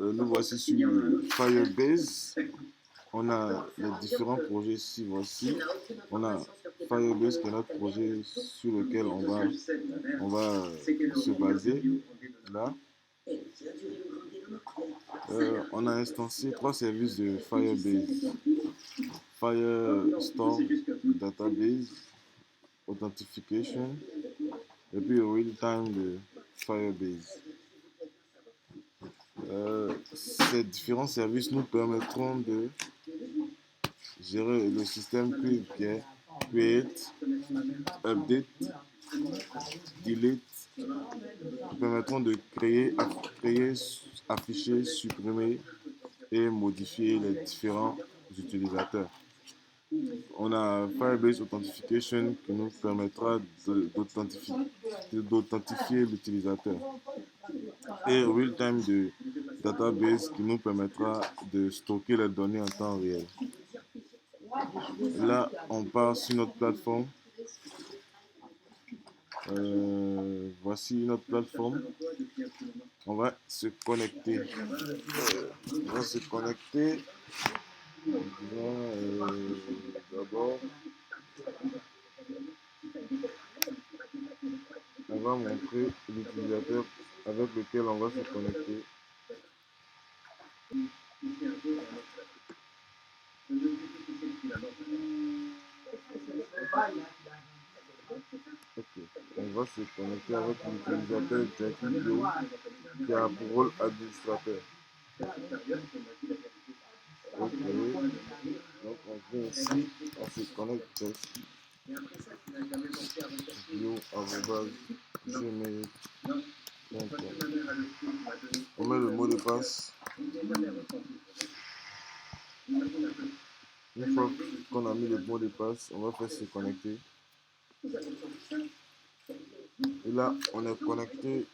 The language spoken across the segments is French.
Nous voici sur Firebase. On a les différents projets ici. Voici. On a Firebase qui est notre projet sur lequel on va se baser. Là. On a instancié 3 services de Firebase. Firestore Database, Authentication et puis Real-Time de Firebase. Ces différents services nous permettront de gérer le système Cube qui est Create, Update, Delete, qui permettront de créer, afficher, supprimer et modifier les différents utilisateurs. On a Firebase Authentication qui nous permettra d'authentifier l'utilisateur. Et Real-Time de Database qui nous permettra de stocker les données en temps réel. Là, on part sur notre plateforme. Voici notre plateforme. On va se connecter. D'abord, on va montrer l'utilisateur avec lequel on va se connecter. Okay. On va se connecter avec l'utilisateur Jackie qui a pour rôle administrateur. Ok. Donc on vient ici, on se connecte bio@gmail.com. On met le mot de passe. Une fois qu'on a mis le mot de passe, on va faire se connecter. Et là, on est connecté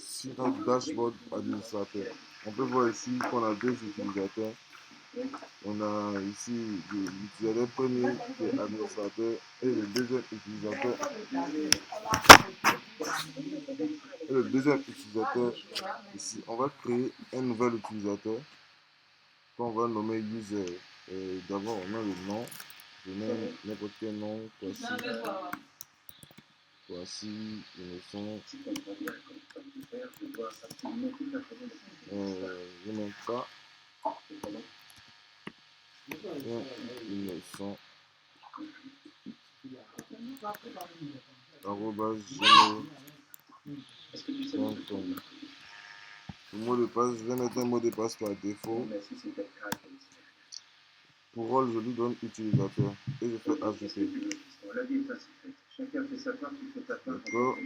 sur notre dashboard administrateur. On peut voir ici qu'on a 2 utilisateurs. On a ici l'utilisateur premier qui est administrateur et le deuxième utilisateur. Ici, on va créer un nouvel utilisateur qu'on va nommer user. D'abord, on a le nom. Je mets n'importe quel nom. Voici Innocent. Je n'aime pas. Innocent. @gmail.com. Le mot de passe, je vais mettre un mot de passe par défaut. Pour rôle, je lui donne utilisateur et je fais ajouter. D'accord.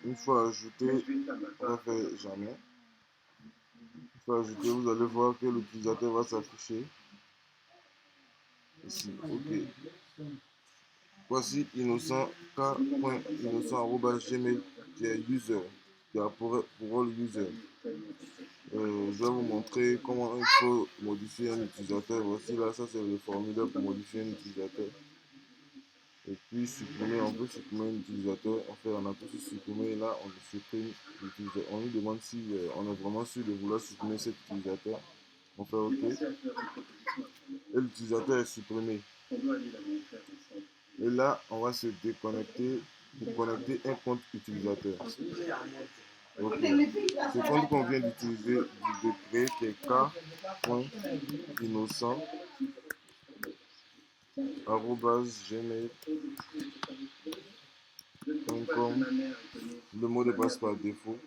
Une fois ajouté, on va faire jamais. Une fois ajouté, vous allez voir que l'utilisateur va s'afficher. Ici, ok. Voici innocent k.innocent@gmail qui est user, qui a pour rôle user. Je vais vous montrer comment il faut modifier un utilisateur. Voici là, ça c'est le formulaire pour modifier un utilisateur. Et puis supprimer, on peut supprimer un utilisateur. On a tout supprimé. Là, on supprime l'utilisateur. On lui demande si on est vraiment sûr de vouloir supprimer cet utilisateur. On fait OK. Et l'utilisateur est supprimé. Et là, on va se déconnecter pour connecter un compte utilisateur. Ok. Ce compte qu'on vient d'utiliser, de créer, qui est k.innocent@gmail.com. Le mot de passe par défaut.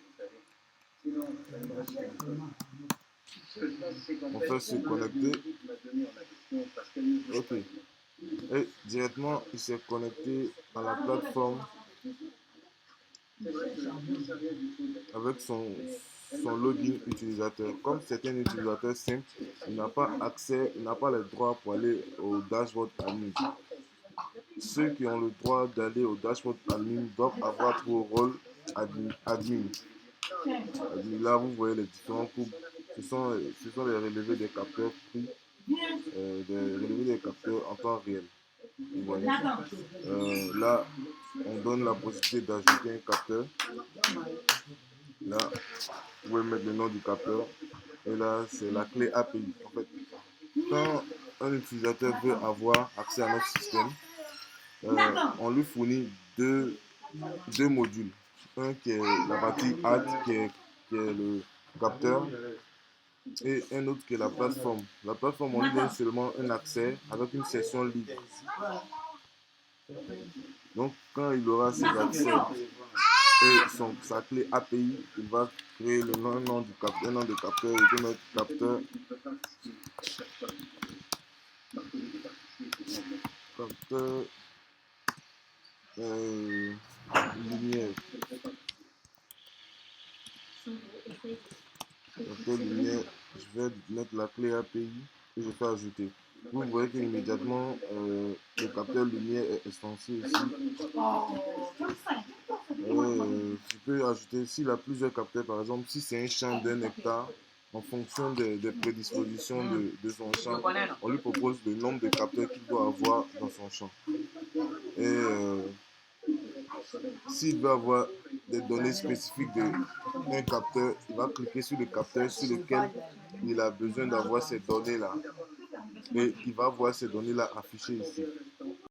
On fait se connecter. Ok. Et directement, il s'est connecté à la plateforme avec son login utilisateur. Comme c'est un utilisateur simple, il n'a pas accès, il n'a pas le droit pour aller au dashboard admin. Ceux qui ont le droit d'aller au dashboard admin doivent avoir pour rôle admin. Là, vous voyez les différents courbes. Ce sont les relevés des capteurs pris, des relevés des capteurs en temps réel. Vous voyez. Là, on donne la possibilité d'ajouter un capteur. Là, vous pouvez mettre le nom du capteur. Et là, c'est la clé API. En fait, quand un utilisateur veut avoir accès à notre système, on lui fournit deux modules. Un qui est la partie add, qui est le capteur, et un autre qui est la plateforme. La plateforme, on lui donne seulement un accès avec une session libre. Donc, quand il aura ses accès et sa clé API, il va créer un nom un nom de capteur. Il peut mettre capteur euh, lumière. Capteur lumière, je vais mettre la clé API et je fais ajouter. Vous voyez qu'immédiatement, le capteur lumière est instancié ici. Je peux ajouter, s'il a plusieurs capteurs, par exemple, si c'est un champ d'1 hectare, en fonction des prédispositions de son champ, on lui propose le nombre de capteurs qu'il doit avoir dans son champ. Et s'il veut avoir des données spécifiques d'un capteur, il va cliquer sur le capteur sur lequel il a besoin d'avoir ces données-là. Et il va voir ces données-là affichées ici.